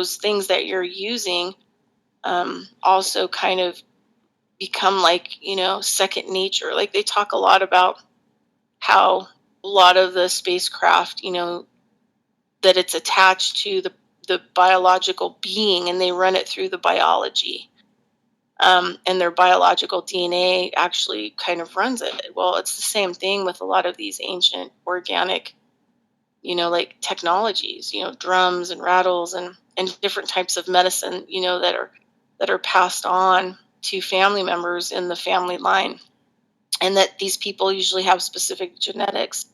those things that you're using also kind of become like, second nature. Like they talk a lot about how a lot of the spacecraft, that it's attached to the biological being, and they run it through the biology. And their biological DNA actually kind of runs it. Well, it's the same thing with a lot of these ancient organic, like technologies, drums and rattles and different types of medicine, that are passed on to family members in the family line. And that these people usually have specific genetics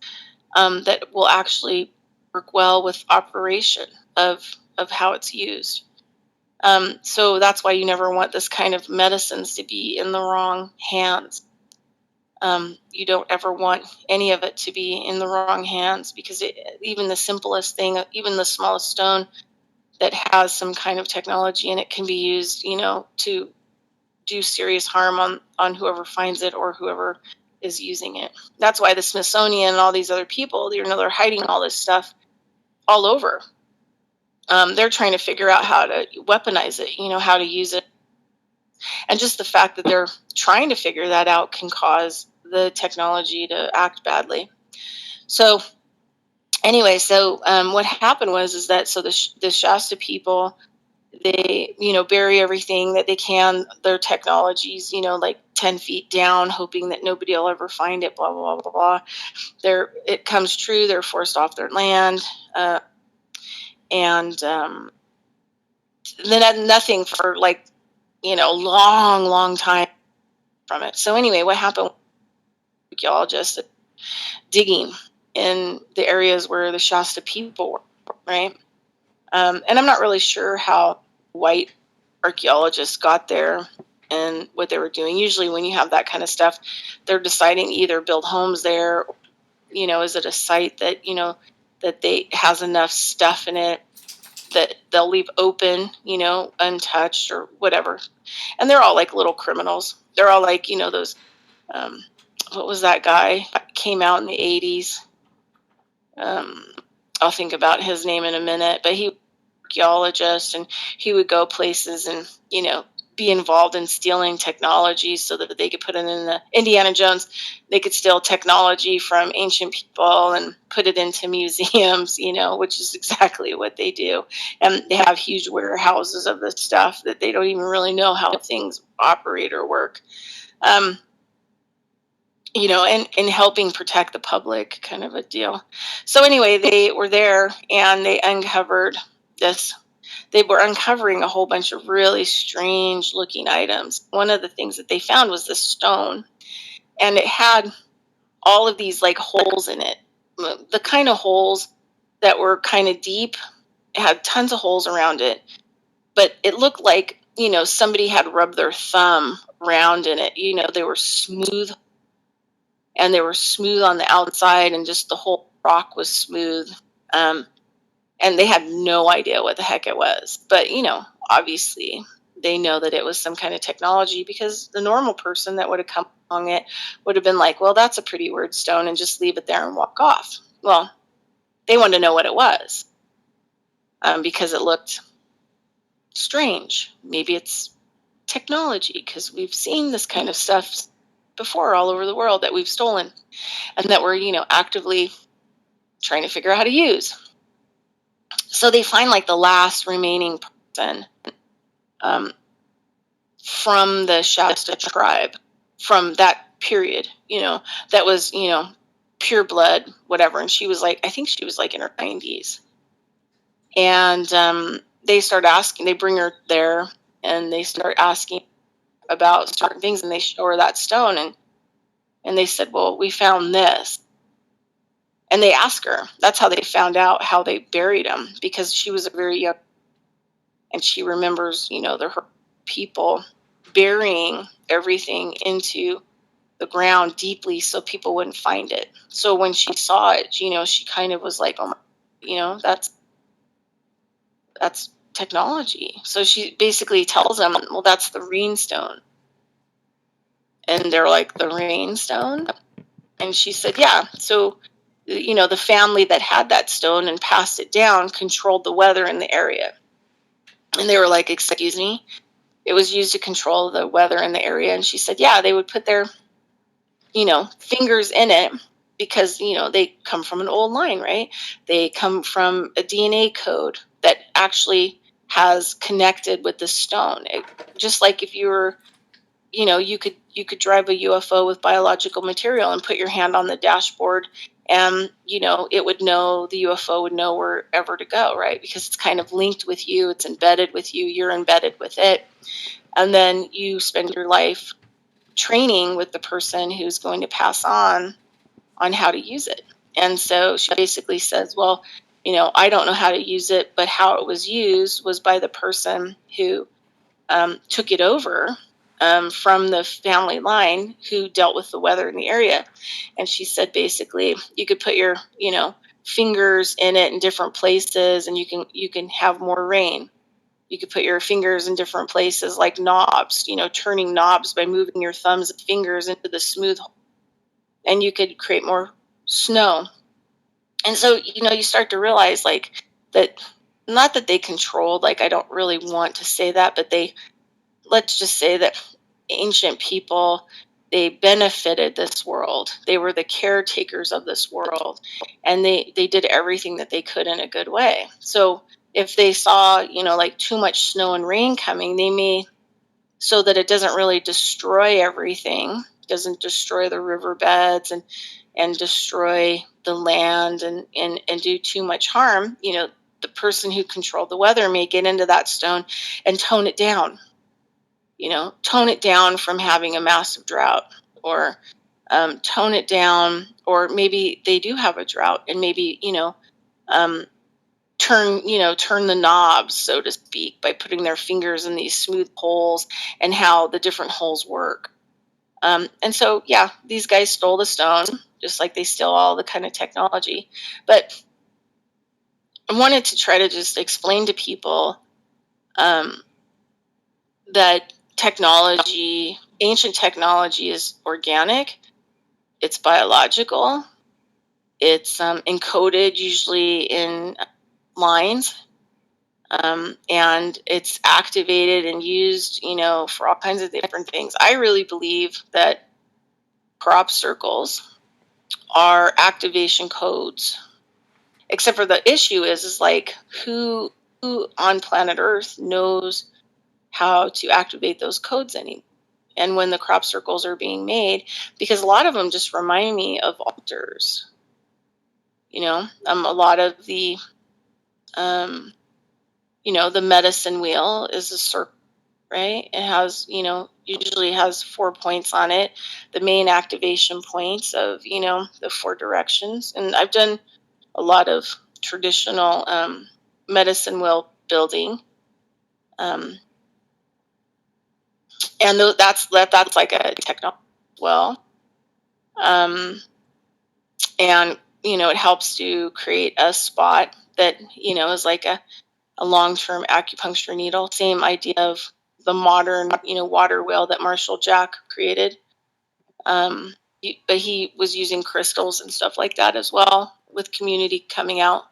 that will actually work well with operation of how it's used. So that's why you never want this kind of medicines to be in the wrong hands. You don't ever want any of it to be in the wrong hands, because even the simplest thing, even the smallest stone that has some kind of technology in it can be used, to do serious harm on whoever finds it or whoever is using it. That's why the Smithsonian and all these other people, they're hiding all this stuff all over. They're trying to figure out how to weaponize it, how to use it. And just the fact that they're trying to figure that out can cause the technology to act badly. So anyway, what happened is that the Shasta people, they, bury everything that they can, their technologies, like 10 feet down, hoping that nobody will ever find it, blah, blah, blah, blah. It comes true. They're forced off their land. And then had nothing for long, long time from it. So anyway, what happened? Archaeologists digging in the areas where the Shasta people were, right? And I'm not really sure how white archaeologists got there and what they were doing. Usually when you have that kind of stuff, they're deciding to either build homes there, is it a site that, that they has enough stuff in it that they'll leave open, untouched or whatever. And they're all like little criminals. They're all like, those, what was that guy? Came out in the 80s. I'll think about his name in a minute, but he was an archaeologist, and he would go places and, be involved in stealing technology so that they could put it in the Indiana Jones. They could steal technology from ancient people and put it into museums, which is exactly what they do. And they have huge warehouses of the stuff that they don't even really know how things operate or work. And helping protect the public, kind of a deal. So anyway, they were there and they uncovered this. They were uncovering a whole bunch of really strange looking items. One of the things that they found was this stone, and it had all of these like holes in it, the kind of holes that were kind of deep. It had tons of holes around it, but it looked like, somebody had rubbed their thumb around in it. They were smooth, and they were smooth on the outside, and just the whole rock was smooth. And they had no idea what the heck it was. But, obviously they know that it was some kind of technology, because the normal person that would have come along it would have been like, well, that's a pretty weird stone, and just leave it there and walk off. Well, they wanted to know what it was, because it looked strange. Maybe it's technology, because we've seen this kind of stuff before all over the world that we've stolen and that we're, actively trying to figure out how to use. So they find like the last remaining person from the Shasta tribe from that period, that was, pure blood, whatever. And she was like, I think she was like in her 90s. And they start asking, they bring her there and they start asking about certain things, and they show her that stone. And they said, well, we found this. And they ask her. That's how they found out how they buried him, because she was a very young, and she remembers, her people burying everything into the ground deeply so people wouldn't find it. So when she saw it, she kind of was like, oh my, that's technology. So she basically tells them, well, that's the rain stone. And they're like, the rain stone? And she said, yeah. So the family that had that stone and passed it down controlled the weather in the area. And they were like, excuse me? It was used to control the weather in the area. And she said, yeah, they would put their, fingers in it because, they come from an old line, right? They come from a DNA code that actually has connected with the stone. Just like if you were, you could drive a UFO with biological material and put your hand on the dashboard and, it would know, the UFO would know wherever to go, right? Because it's kind of linked with you, it's embedded with you, you're embedded with it. And then you spend your life training with the person who's going to pass on how to use it. And so she basically says, well, I don't know how to use it, but how it was used was by the person who took it over from the family line who dealt with the weather in the area. And she said, basically, you could put your, fingers in it in different places and you can have more rain. You could put your fingers in different places like knobs, turning knobs by moving your thumbs and fingers into the smooth hole. And you could create more snow. And so, you start to realize like that, not that they controlled, like I don't really want to say that, but let's just say that ancient people, they benefited this world. They were the caretakers of this world. And they did everything that they could in a good way. So if they saw, like too much snow and rain coming, they may, so that it doesn't really destroy everything, doesn't destroy the riverbeds and destroy the land and do too much harm, the person who controlled the weather may get into that stone and tone it down, tone it down from having a massive drought, or tone it down, or maybe they do have a drought and maybe, turn the knobs, so to speak, by putting their fingers in these smooth holes and how the different holes work. And so, yeah, these guys stole the stone, just like they steal all the kind of technology. But I wanted to try to just explain to people that technology, ancient technology, is organic, it's biological, it's encoded usually in lines, and it's activated and used, for all kinds of different things. I really believe that crop circles are activation codes. Except for the issue is like who on planet Earth knows how to activate those codes anymore? And when the crop circles are being made, because a lot of them just remind me of altars. A lot of the the medicine wheel is a circle, right? It has, usually has 4 points on it, the main activation points of, the 4 directions. And I've done a lot of traditional medicine wheel building. And that's like a technology well. And, it helps to create a spot that, is like a long-term acupuncture needle. Same idea of the modern, water wheel that Marshall Jack created. But he was using crystals and stuff like that as well, with community coming out.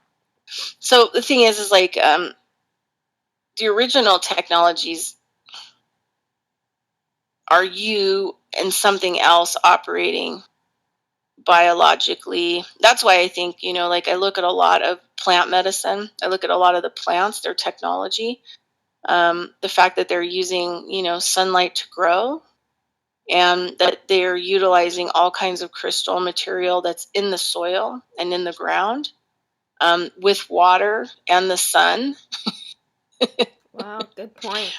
So the thing is like the original technologies are you and something else operating biologically. That's why I think, like I look at a lot of plant medicine. I look at a lot of the plants, their technology, the fact that they're using, sunlight to grow, and that they're utilizing all kinds of crystal material that's in the soil and in the ground, with water and the sun. Wow, good point.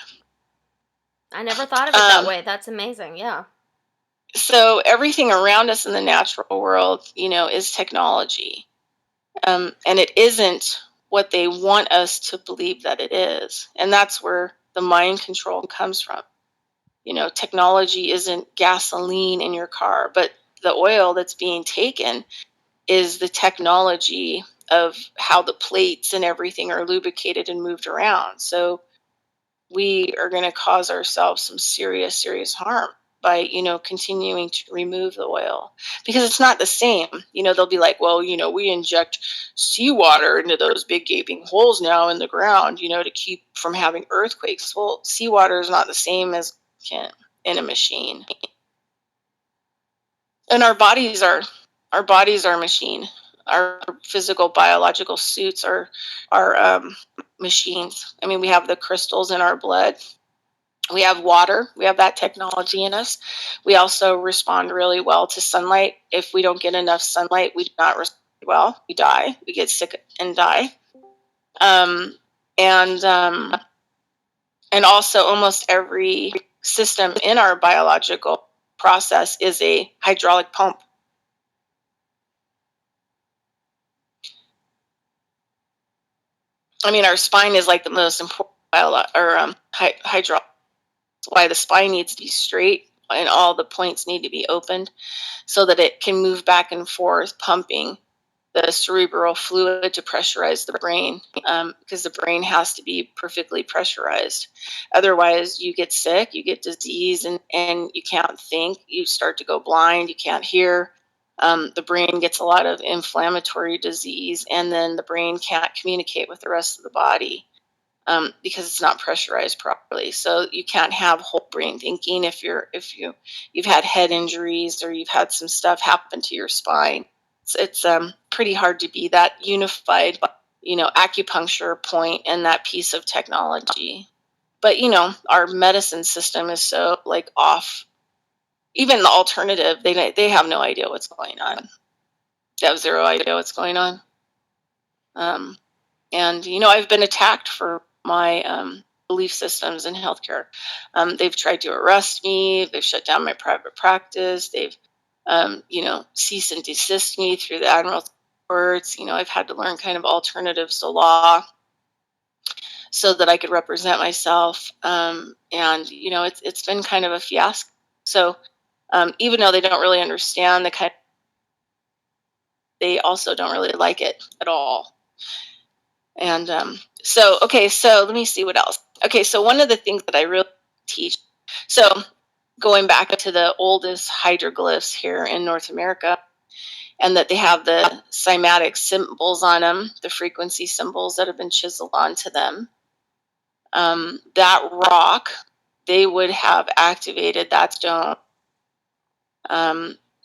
I never thought of it that way. That's amazing. Yeah. So everything around us in the natural world, is technology. And it isn't what they want us to believe that it is. And that's where the mind control comes from. Technology isn't gasoline in your car, but the oil that's being taken is the technology of how the plates and everything are lubricated and moved around. So we are going to cause ourselves some serious, serious harm. by, continuing to remove the oil, because it's not the same. They'll be like, well, we inject seawater into those big gaping holes now in the ground, to keep from having earthquakes. Well, seawater is not the same as in a machine. And our bodies are machine. Our physical biological suits are machines. I mean, we have the crystals in our blood. We have water. We have that technology in us. We also respond really well to sunlight. If we don't get enough sunlight, we do not respond well. We die. We get sick and die. Um, and and also, almost every system in our biological process is a hydraulic pump. I mean, our spine is like the most important hydraulic. That's why the spine needs to be straight and all the points need to be opened so that it can move back and forth, pumping the cerebral fluid to pressurize the brain, because the brain has to be perfectly pressurized. Otherwise, you get sick, you get disease, and you can't think. You start to go blind, you can't hear. The brain gets a lot of inflammatory disease, and then the brain can't communicate with the rest of the body because it's not pressurized properly. So you can't have whole brain thinking if you've had head injuries or you've had some stuff happen to your spine. It's pretty hard to be that unified, acupuncture point and that piece of technology. But our medicine system is so off. Even the alternative, they have no idea what's going on. They have zero idea what's going on. And I've been attacked for my belief systems in healthcare. They've tried to arrest me. They've shut down my private practice. They've cease and desist me through the Admiralty courts. I've had to learn kind of alternatives to law so that I could represent myself. And it's been kind of a fiasco. So even though they don't really understand they also don't really like it at all. And so let me see what else. Okay, so one of the things that I really teach, so going back to the oldest hydroglyphs here in North America, and that they have the cymatic symbols on them, the frequency symbols that have been chiseled onto them. That rock, they would have activated that stone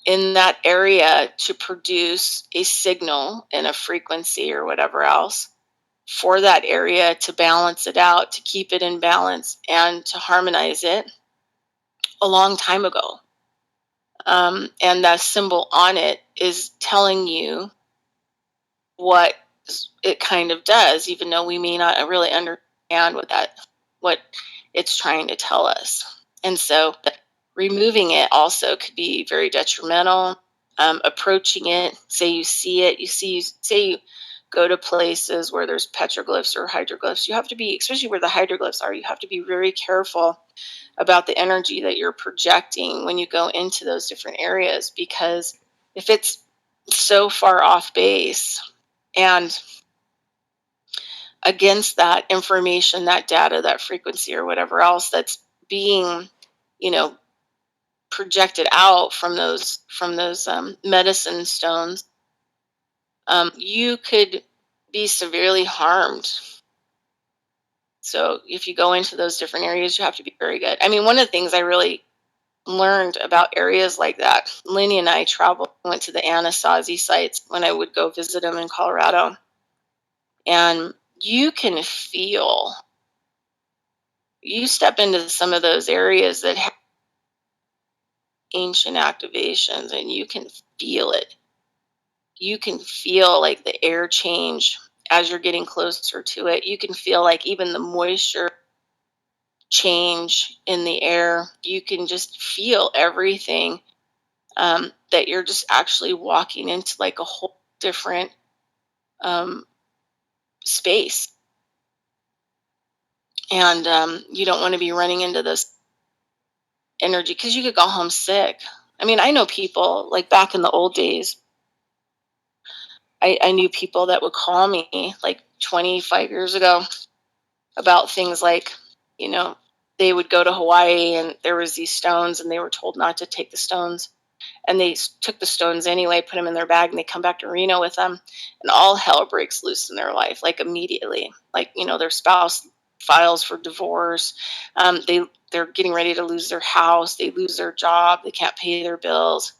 in that area to produce a signal in a frequency or whatever else for that area to balance it out, to keep it in balance, and to harmonize it a long time ago. And the symbol on it is telling you what it kind of does, even though we may not really understand what it's trying to tell us. And so removing it also could be very detrimental. Approaching it, say you see it, say you go to places where there's petroglyphs or hydroglyphs, you have to be, especially where the hydroglyphs are, you have to be very careful about the energy that you're projecting when you go into those different areas, because if it's so far off base and against that information, that data, that frequency or whatever else that's being, projected out from those medicine stones, you could be severely harmed. So if you go into those different areas, you have to be very good. I mean, one of the things I really learned about areas like that, Lenny and I went to the Anasazi sites when I would go visit them in Colorado. And you can feel, you step into some of those areas that have ancient activations and you can feel it. You can feel like the air change as you're getting closer to it. You can feel like even the moisture change in the air. You can just feel everything, that you're just actually walking into like a whole different space. And you don't want to be running into this energy because you could go home sick. I mean, I know people like back in the old days, I knew people that would call me like 25 years ago about things like, they would go to Hawaii and there was these stones and they were told not to take the stones. And they took the stones anyway, put them in their bag, and they come back to Reno with them. And all hell breaks loose in their life, like immediately. Like, their spouse files for divorce. They're getting ready to lose their house. They lose their job. They can't pay their bills.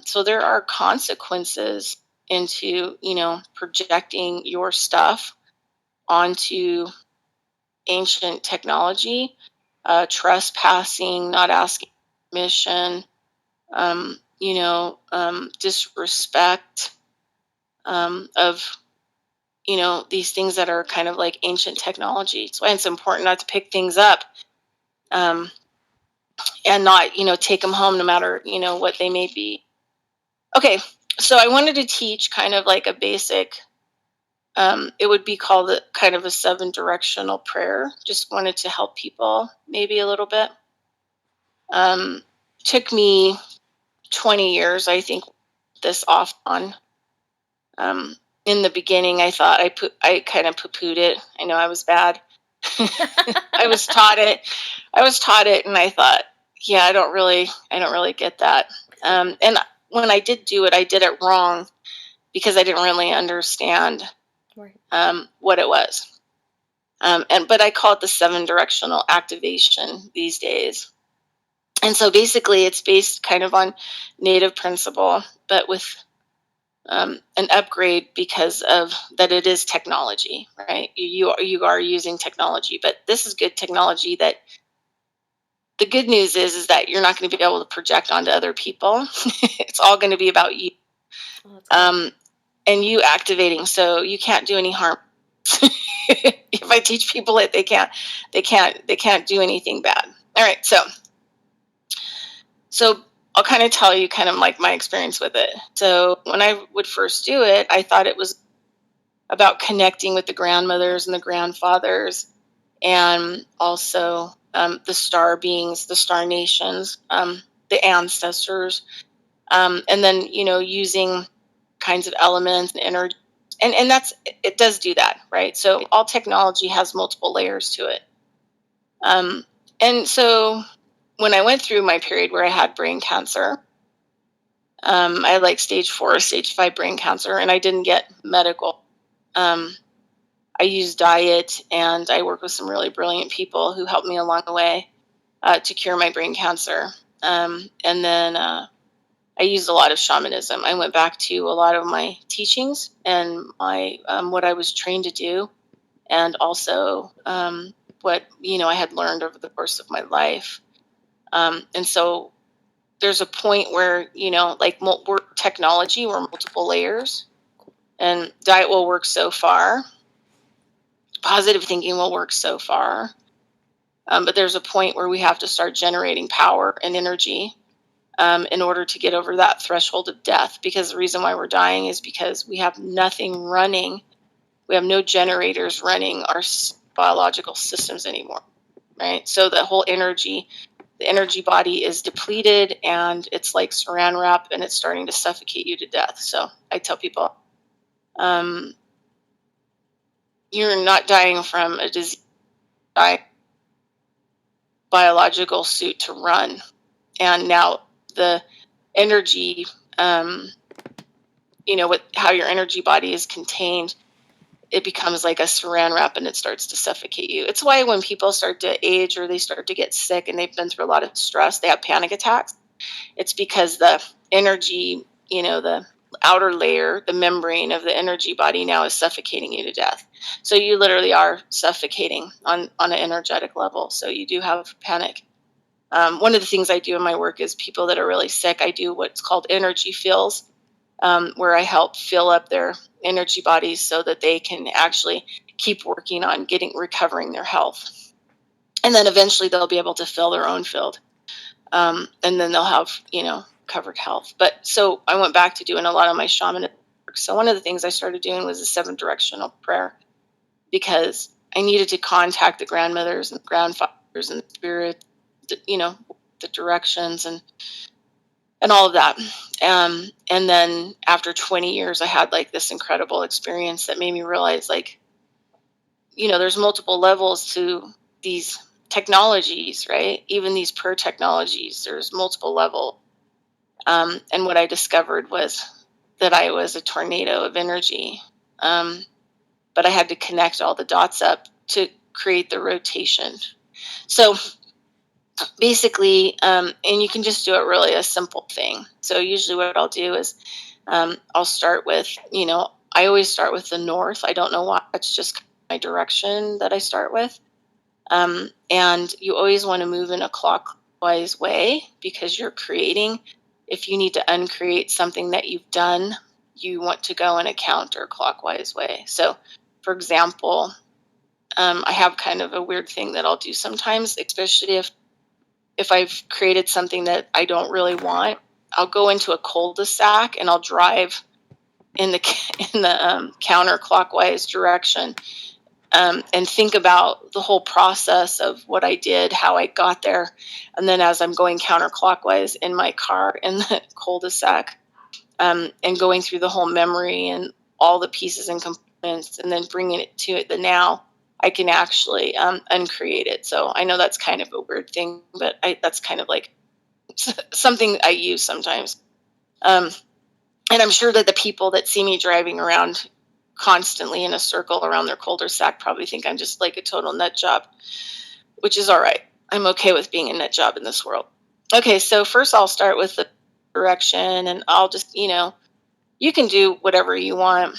So there are consequences into, projecting your stuff onto ancient technology, trespassing, not asking permission, disrespect of, these things that are kind of like ancient technology. That's why it's important not to pick things up and not, take them home no matter, what they may be. Okay, so I wanted to teach kind of like a basic, it would be called kind of a 7-directional prayer. Just wanted to help people maybe a little bit. Took me 20 years, I think, this off on. In the beginning, I thought I kind of poo-pooed it. I know I was bad. I was taught it, and I thought, yeah, I don't really get that. And when I did do it, I did it wrong because I didn't really understand what it was. But I call it the 7-directional activation these days. And so basically, it's based kind of on native principle, but with an upgrade because of that it is technology, right? You are using technology, but this is good technology. That the good news is that you're not going to be able to project onto other people. It's all going to be about you, and you activating. So you can't do any harm. If I teach people it, they can't do anything bad. All right, so I'll kind of tell you kind of like my experience with it. So when I would first do it, I thought it was about connecting with the grandmothers and the grandfathers, and also the star beings, the star nations, the ancestors, and then using kinds of elements and energy, and it does do that, right? So all technology has multiple layers to it, and so when I went through my period where I had brain cancer, I had like stage 4, stage 5 brain cancer, and I didn't get medical. I used diet, and I worked with some really brilliant people who helped me along the way to cure my brain cancer. And then I used a lot of shamanism. I went back to a lot of my teachings and my what I was trained to do, and also what I had learned over the course of my life. And so there's a point where we're technology, we're multiple layers, and diet will work so far. Positive thinking will work so far. But there's a point where we have to start generating power and energy in order to get over that threshold of death. Because the reason why we're dying is because we have nothing running. We have no generators running our biological systems anymore, right? So the whole the energy body is depleted, and it's like saran wrap, and it's starting to suffocate you to death. So I tell people, you're not dying from a disease, biological suit to run. And now the energy, with how your energy body is contained, it becomes like a saran wrap, and it starts to suffocate you. It's why when people start to age or they start to get sick and they've been through a lot of stress, they have panic attacks. It's because the energy, the outer layer, the membrane of the energy body now is suffocating you to death. So you literally are suffocating on an energetic level. So you do have panic. One of the things I do in my work is people that are really sick, I do what's called energy fills, where I help fill up their energy bodies so that they can actually keep working on recovering their health. And then eventually they'll be able to fill their own field. And then they'll have, covered health. But so I went back to doing a lot of my shaman work. So one of the things I started doing was a 7-directional prayer, because I needed to contact the grandmothers and grandfathers and the spirit, the directions and all of that. And then after 20 years, I had like this incredible experience that made me realize, like, there's multiple levels to these technologies, right? Even these prayer technologies, there's multiple levels. And what I discovered was that I was a tornado of energy. But I had to connect all the dots up to create the rotation. So basically, and you can just do it really a simple thing. So usually what I'll do is I'll start with, I always start with the north. I don't know why. It's just my direction that I start with. And you always want to move in a clockwise way because you're creating. If you need to uncreate something that you've done, you want to go in a counterclockwise way. So, for example, I have kind of a weird thing that I'll do sometimes, especially if I've created something that I don't really want. I'll go into a cul-de-sac and I'll drive in the counterclockwise direction. And think about the whole process of what I did, how I got there. And then as I'm going counterclockwise in my car in the cul-de-sac, and going through the whole memory and all the pieces and components and then bringing it to the now, I can actually uncreate it. So I know that's kind of a weird thing, but that's kind of like something I use sometimes. And I'm sure that the people that see me driving around constantly in a circle around their cul-de-sac probably think I'm just like a total nut job, which is all right. I'm okay with being a nut job in this world. Okay, so first I'll start with the direction, and I'll just, you can do whatever you want,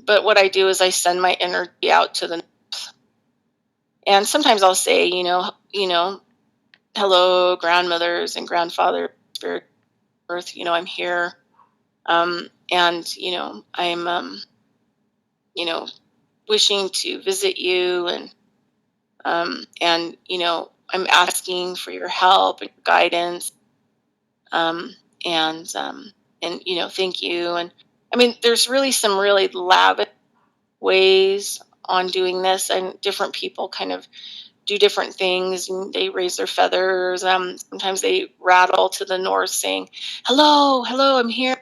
but what I do is I send my energy out to the north. And sometimes I'll say, hello, grandmothers and grandfather, spirit, earth, I'm here. And, I'm, wishing to visit you, and I'm asking for your help and guidance, and thank you. And I mean, there's really some really lavish ways on doing this, and different people kind of do different things, and they raise their feathers. Sometimes they rattle to the north saying, hello, I'm here.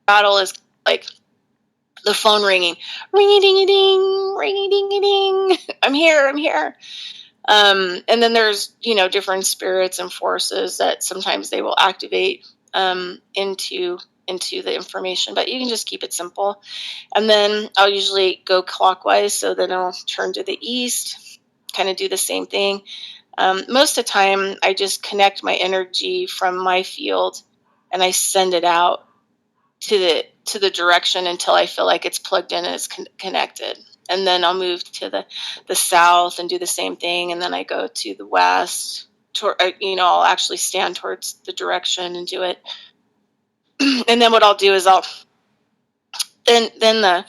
Rattle is like the phone ringing, ring-a-ding-a-ding, ring-a-ding-a-ding. I'm here. And then there's, different spirits and forces that sometimes they will activate into the information, but you can just keep it simple. And then I'll usually go clockwise, so then I'll turn to the east, kind of do the same thing. Most of the time, I just connect my energy from my field, and I send it out to the direction until I feel like it's plugged in and it's connected. And then I'll move to the south and do the same thing. And then I go to the west. I'll actually stand towards the direction and do it. And then what I'll do is then the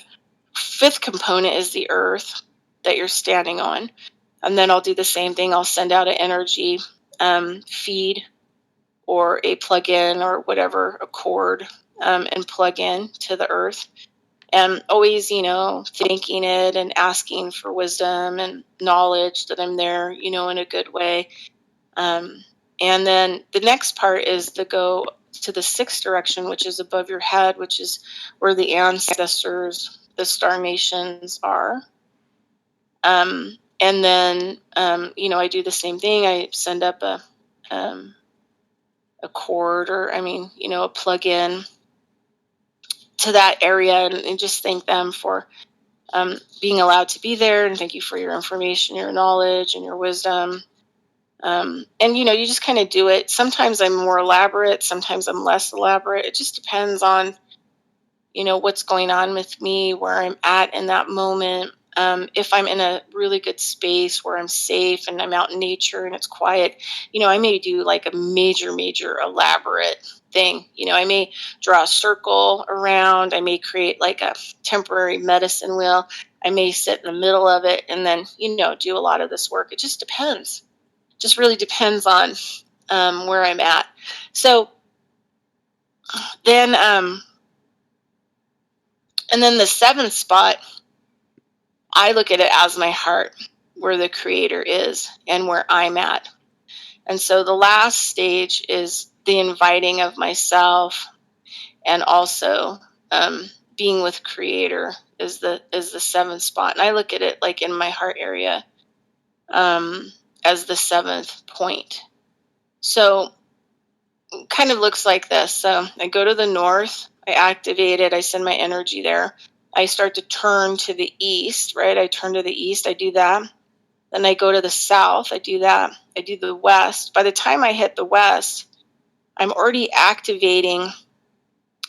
fifth component is the earth that you're standing on. And then I'll do the same thing. I'll send out an energy feed or a plug-in or whatever, a cord, and plug in to the earth. And always, thanking it and asking for wisdom and knowledge that I'm there, in a good way. And then the next part is to go to the sixth direction, which is above your head, which is where the ancestors, the star nations are. And then, I do the same thing. I send up a cord, or a plug-in to that area, and just thank them for being allowed to be there, and thank you for your information, your knowledge, and your wisdom. And you just kind of do it. Sometimes I'm more elaborate, sometimes I'm less elaborate. It just depends on what's going on with me, where I'm at in that moment. If I'm in a really good space where I'm safe and I'm out in nature and it's quiet, I may do like a major elaborate thing. I may draw a circle around. I may create like a temporary medicine wheel. I may sit in the middle of it and then, do a lot of this work. It just depends. Just really depends on where I'm at. So then, and then the seventh spot, I look at it as my heart, where the creator is and where I'm at. And so the last stage is the inviting of myself, and also being with creator is the seventh spot. And I look at it like in my heart area. as the 7th point. So it kind of looks like this. So I go to the north, I activate it, I send my energy there. I start to turn to the east, right? I turn to the east, I do that. Then I go to the south, I do that. I do the west. By the time I hit the west, I'm already activating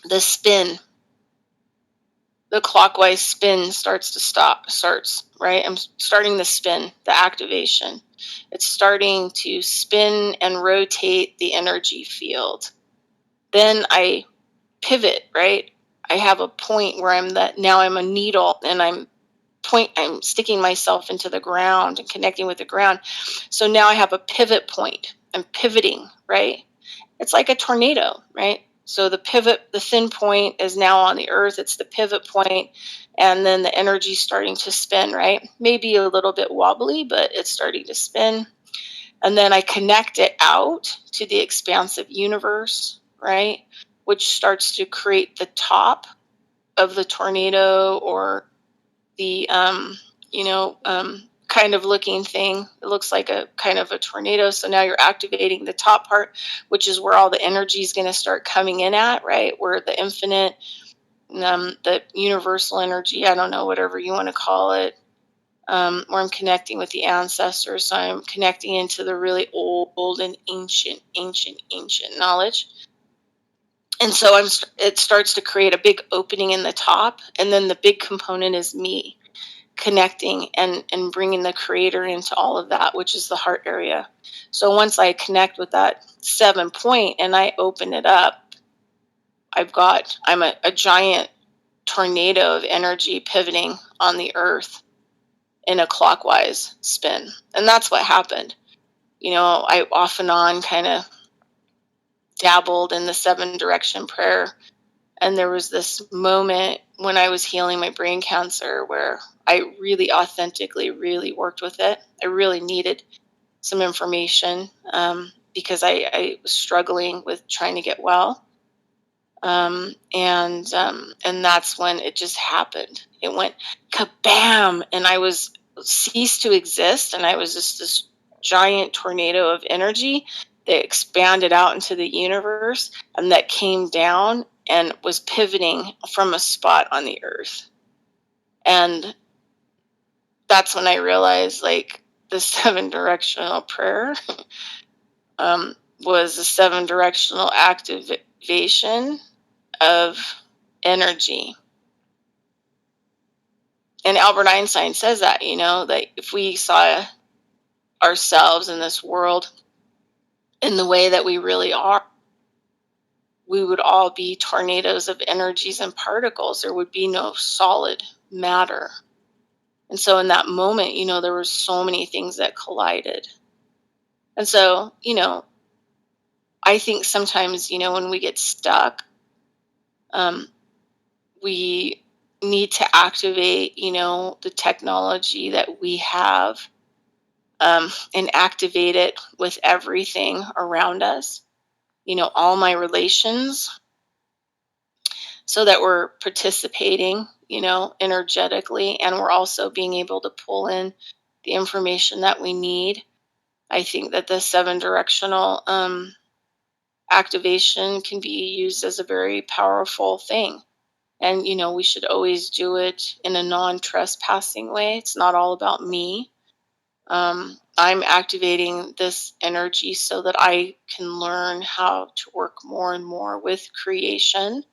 the spin. The clockwise spin starts, right? I'm starting the spin, the activation. It's starting to spin and rotate the energy field. Then I pivot, right? I have a point where now I'm a needle and I'm sticking myself into the ground and connecting with the ground. So now I have a pivot point. I'm pivoting, right? It's like a tornado, right? So the thin point is now on the earth. It's the pivot point, and then the energy's starting to spin, right? Maybe a little bit wobbly, but it's starting to spin. And then I connect it out to the expansive universe, right? Which starts to create the top of the tornado, or the kind of looking thing. It looks like a kind of a tornado. So now you're activating the top part, which is where all the energy is going to start coming in at, right? Where the infinite, the universal energy, I don't know, whatever you want to call it, where I'm connecting with the ancestors. So I'm connecting into the really old and ancient knowledge. And so it starts to create a big opening in the top. And then the big component is me connecting and bringing the creator into all of that, which is the heart area. So once I connect with that 7 point and I open it up, I'm a giant tornado of energy pivoting on the earth in a clockwise spin. And that's what happened. I off and on kind of dabbled in the 7 direction prayer. And there was this moment when I was healing my brain cancer where I really authentically really worked with it. I really needed some information because I was struggling with trying to get well. And that's when it just happened. It went kabam, and I ceased to exist, and I was just this giant tornado of energy that expanded out into the universe and that came down and was pivoting from a spot on the earth. And that's when I realized, like, the 7 directional prayer was a 7 directional activation of energy. And Albert Einstein says that, that if we saw ourselves in this world in the way that we really are, we would all be tornadoes of energies and particles. There would be no solid matter. And so in that moment, there were so many things that collided. And so, I think sometimes, when we get stuck, we need to activate, the technology that we have, and activate it with everything around us, all my relations, so that we're participating, energetically, and we're also being able to pull in the information that we need. I think that the 7 directional activation can be used as a very powerful thing. And, we should always do it in a non-trespassing way. It's not all about me. I'm activating this energy so that I can learn how to work more and more with creation,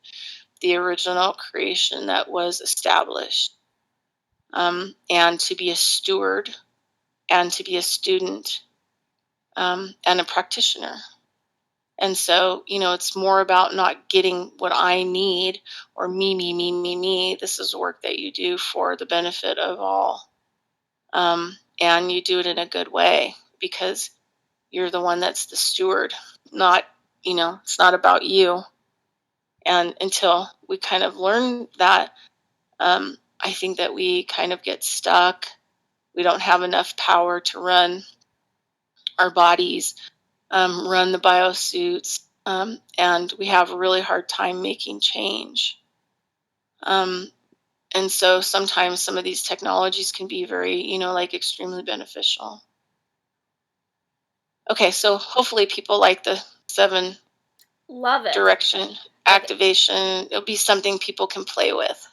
the original creation that was established, and to be a steward and to be a student, and a practitioner. And so, it's more about not getting what I need, or me. This is work that you do for the benefit of all. And you do it in a good way because you're the one that's the steward, not, it's not about you. And until we kind of learn that, I think that we kind of get stuck. We don't have enough power to run our bodies, run the biosuits, and we have a really hard time making change. And so sometimes some of these technologies can be very, like extremely beneficial. Okay, so hopefully people like the 7 Love it. direction activation. It'll be something people can play with.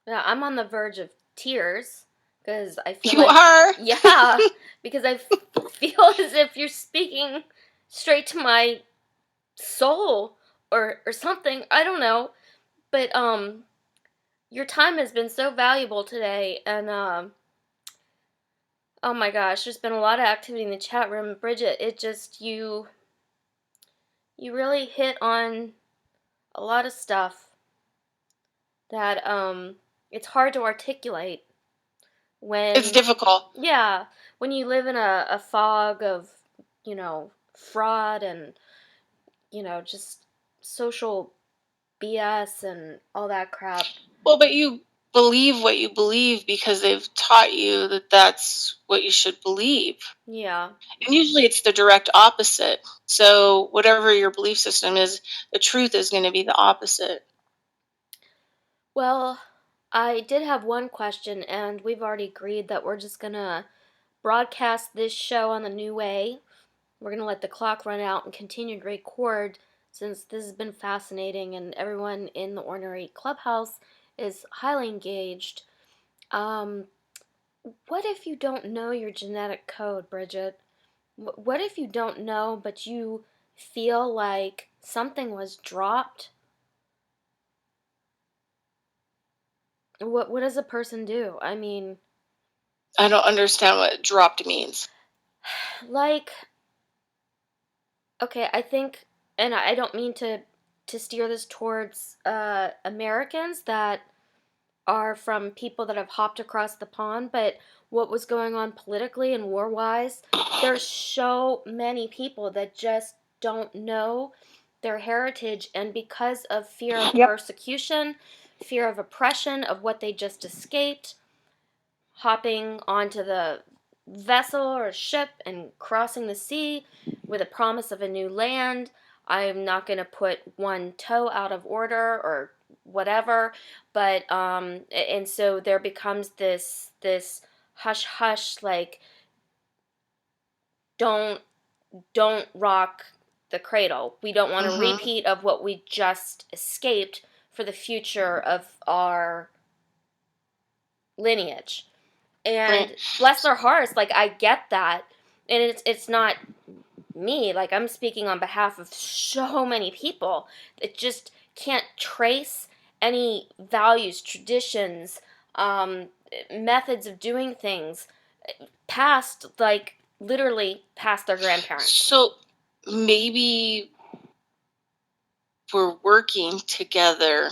Yeah, I'm on the verge of tears because I feel You are? Yeah, because I feel as if you're speaking straight to my soul or something. I don't know. But your time has been so valuable today, and oh my gosh, there's been a lot of activity in the chat room. Bridgette, it just you really hit on a lot of stuff that it's hard to articulate when It's difficult. Yeah, when you live in a fog of, fraud and, just social BS and all that crap. Well, but you believe what you believe because they've taught you that that's what you should believe. Yeah. And usually it's the direct opposite. So whatever your belief system is, the truth is going to be the opposite. Well, I did have one question, and we've already agreed that we're just gonna broadcast this show on the new way. We're gonna let the clock run out and continue to record since this has been fascinating and everyone in the Ornery Clubhouse is highly engaged. Um, what if you don't know your genetic code, Bridgette? What if you don't know, but you feel like something was dropped? What does a person do? I mean, I don't understand what dropped means. like, okay, I think, and I don't mean to steer this towards Americans that are from people that have hopped across the pond, but what was going on politically and war-wise, there's so many people that just don't know their heritage, and because of fear of persecution, fear of oppression, of what they just escaped, hopping onto the vessel or ship and crossing the sea with a promise of a new land. I'm not going to put one toe out of order or whatever, but and so there becomes this hush hush, like, don't rock the cradle. We don't want a repeat of what we just escaped for the future of our lineage. And bless their hearts, like, I get that, and it's not me, like, I'm speaking on behalf of so many people that just can't trace any values, traditions, methods of doing things past, like, literally past their grandparents. So maybe we're working together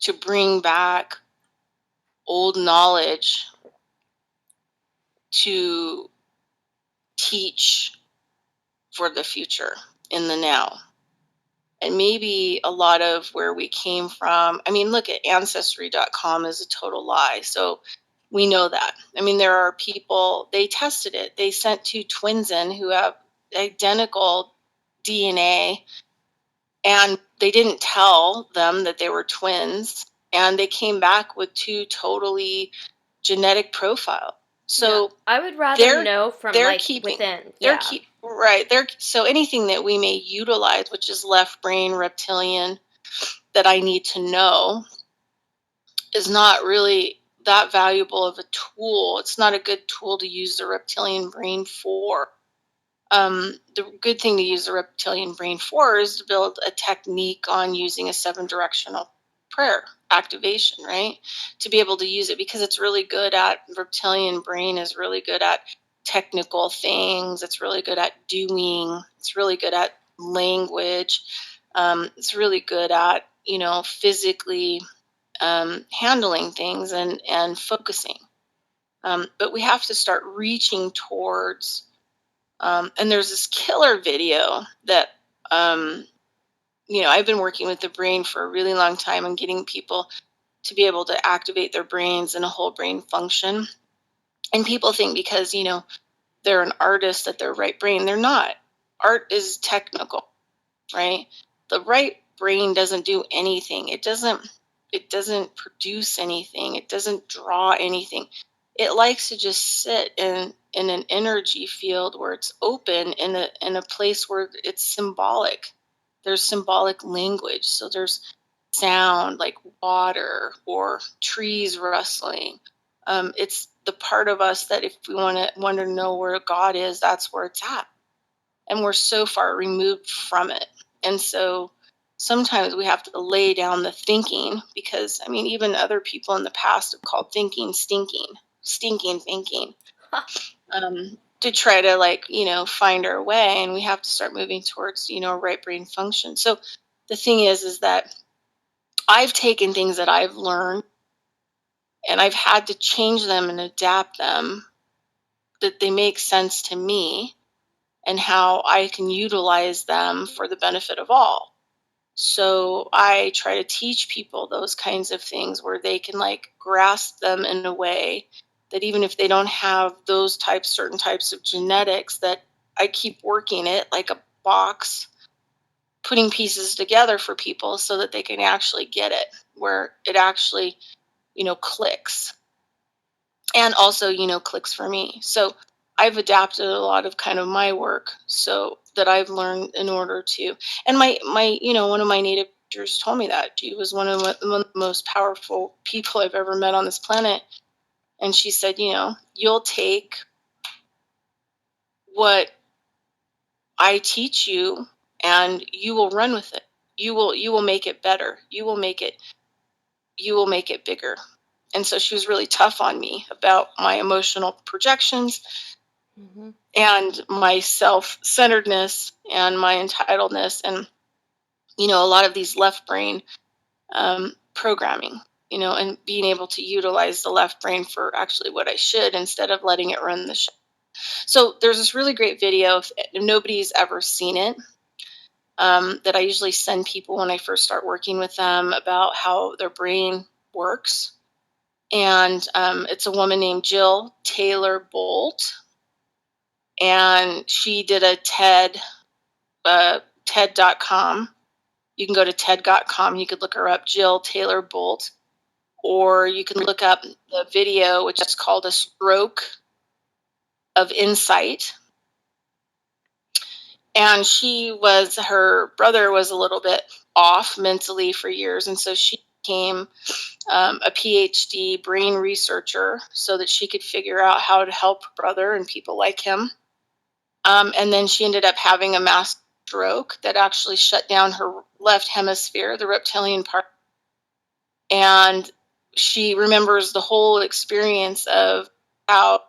to bring back old knowledge to teach for the future in the now. And maybe a lot of where we came from, I mean, look at ancestry.com is a total lie. So we know that. I mean, there are people, they tested it. They sent 2 twins in who have identical DNA, and they didn't tell them that they were twins, and they came back with 2 totally genetic profile. So I would rather know from, like, within. So anything that we may utilize, which is left brain reptilian, that I need to know, is not really that valuable of a tool. It's not a good tool to use the reptilian brain for. The good thing to use the reptilian brain for is to build a technique on using a 7-directional prayer activation, right? To be able to use it, because it's really good at, reptilian brain is really good at technical things. It's really good at doing. It's really good at language. It's really good at, physically handling things and focusing. But we have to start reaching towards, and there's this killer video that, I've been working with the brain for a really long time and getting people to be able to activate their brains in a whole brain function. And people think because, they're an artist that they're right brain. They're not. Art is technical, right? The right brain doesn't do anything. It doesn't produce anything. It doesn't draw anything. It likes to just sit and in an energy field where it's open, in a place where it's symbolic. There's symbolic language. So there's sound like water or trees rustling. It's the part of us that if we want to know where God is, that's where it's at. And we're so far removed from it. And so sometimes we have to lay down the thinking, because I mean, even other people in the past have called thinking stinking thinking, to try to, like, find our way. And we have to start moving towards, right brain function. So the thing is that I've taken things that I've learned and I've had to change them and adapt them, that they make sense to me and how I can utilize them for the benefit of all. So I try to teach people those kinds of things where they can, like, grasp them in a way that even if they don't have those certain types of genetics, that I keep working it like a box, putting pieces together for people so that they can actually get it, where it actually, clicks. And also, clicks for me. So I've adapted a lot of kind of my work so that I've learned in order to, and my, one of my native teachers told me that she was one of the most powerful people I've ever met on this planet. And she said, you'll take what I teach you and you will run with it. You will make it better. You will make it bigger. And so she was really tough on me about my emotional projections, Mm-hmm. and my self-centeredness and my entitledness, and a lot of these left brain programming, and being able to utilize the left brain for actually what I should, instead of letting it run the show. So there's this really great video, if nobody's ever seen it, that I usually send people when I first start working with them about how their brain works. And it's a woman named Jill Taylor Bolt, and she did a TED.com. You can go to TED.com. You could look her up, Jill Taylor Bolt, or you can look up the video, which is called A Stroke of Insight. And her brother was a little bit off mentally for years, and so she became a PhD brain researcher so that she could figure out how to help her brother and people like him. And then she ended up having a mass stroke that actually shut down her left hemisphere, the reptilian part. And she remembers the whole experience of how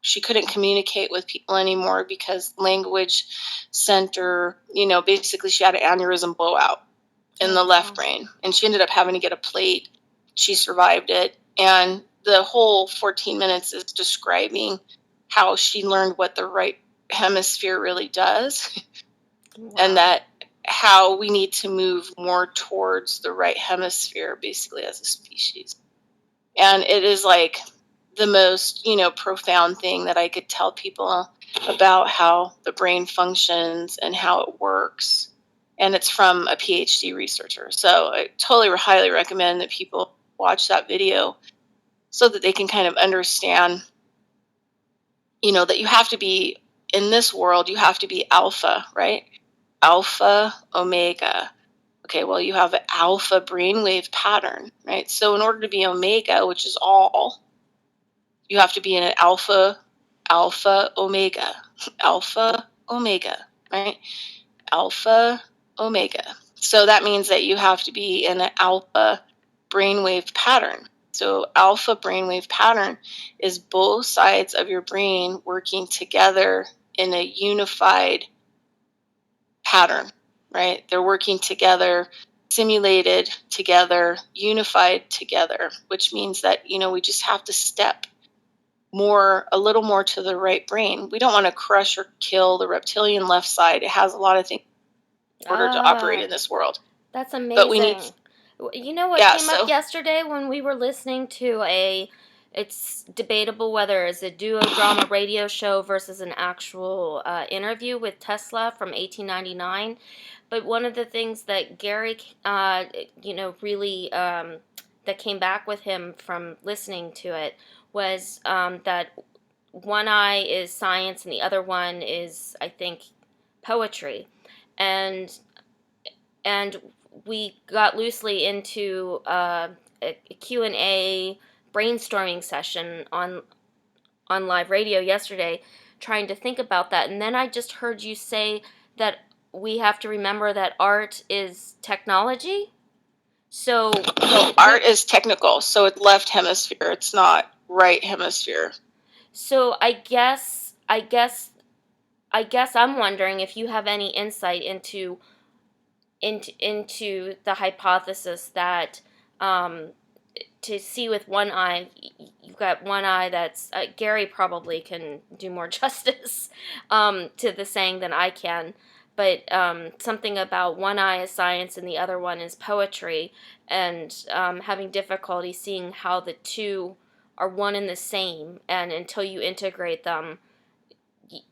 she couldn't communicate with people anymore because language center, basically she had an aneurysm blowout in the left brain. And she ended up having to get a plate. She survived it. And the whole 14 minutes is describing how she learned what the right hemisphere really does. Wow. And that how we need to move more towards the right hemisphere, basically, as a species. And it is like the most, profound thing that I could tell people about how the brain functions and how it works. And it's from a PhD researcher. So I totally highly recommend that people watch that video so that they can kind of understand, that you have to be, in this world, you have to be alpha, right? Alpha, omega. Okay, well, you have an alpha brainwave pattern, right? So in order to be omega, which is all, you have to be in an alpha, omega, alpha, omega, right? Alpha, omega. So that means that you have to be in an alpha brainwave pattern. So alpha brainwave pattern is both sides of your brain working together in a unified pattern, right? They're working together, simulated together, unified together, which means that, we just have to step a little more to the right brain. We don't want to crush or kill the reptilian left side. It has a lot of things in order to operate in this world. That's amazing. But we need, you know what came up yesterday when we were listening to it's debatable whether it's a duo drama radio show versus an actual interview with Tesla from 1899. But one of the things that Gary, really that came back with him from listening to it was that one eye is science and the other one is, I think, poetry. And we got loosely into a Q&A brainstorming session on live radio yesterday, trying to think about that. And then I just heard you say that we have to remember that art is technology. So No, art is technical, so it's left hemisphere. It's not right hemisphere. So I guess I'm wondering if you have any insight into the hypothesis that to see with one eye, you've got one eye that's Gary probably can do more justice to the saying than I can, but something about one eye is science and the other one is poetry, and having difficulty seeing how the two are one and the same, and until you integrate them,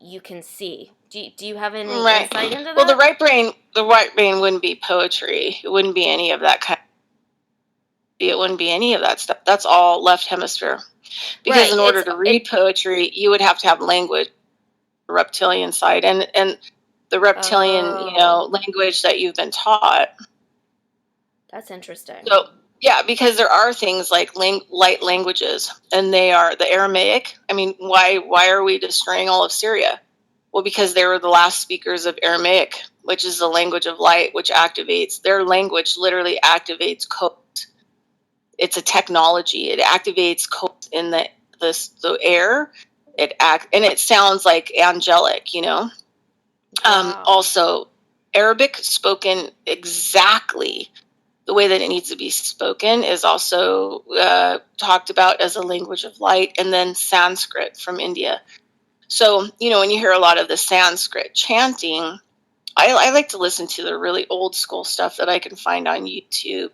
you can see. Do you have any insight into that? Well, the right brain wouldn't be poetry. It wouldn't be any of that kind. It wouldn't be any of that stuff. That's all left hemisphere. Because in order to read poetry, you would have to have language, the reptilian side, and the reptilian, language that you've been taught. That's interesting. So, yeah, because there are things like light languages, and they are the Aramaic. I mean, why are we destroying all of Syria? Well, because they were the last speakers of Aramaic, which is the language of light, which activates. Their language literally activates codes. It's a technology. It activates codes in the air. And it sounds like angelic, Wow. Also, Arabic spoken exactly the way that it needs to be spoken is also talked about as a language of light, and then Sanskrit from India. So, when you hear a lot of the Sanskrit chanting, I like to listen to the really old school stuff that I can find on YouTube,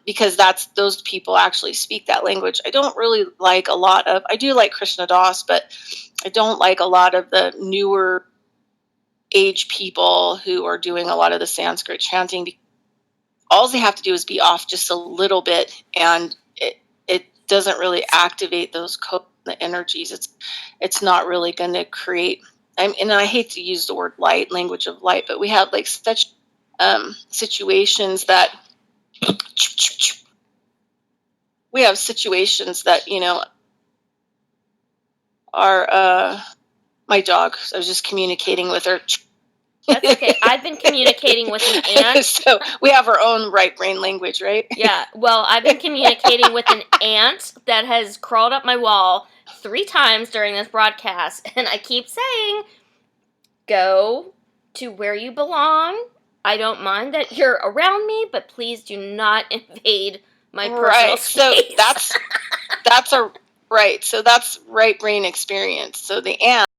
because those people actually speak that language. I don't really like I do like Krishna Das, but I don't like a lot of the newer age people who are doing a lot of the Sanskrit chanting. All they have to do is be off just a little bit, and it doesn't really activate those codes, the energies. It's not really going to create. And I hate to use the word light, language of light, but we have like such situations that are my dog. I was just communicating with her. That's okay. I've been communicating with an ant. So we have our own right brain language, right? Yeah. Well, I've been communicating with an ant that has crawled up my wall 3 times during this broadcast, and I keep saying, go to where you belong. I don't mind that you're around me, but please do not invade my personal space. So that's right brain experience. So the ant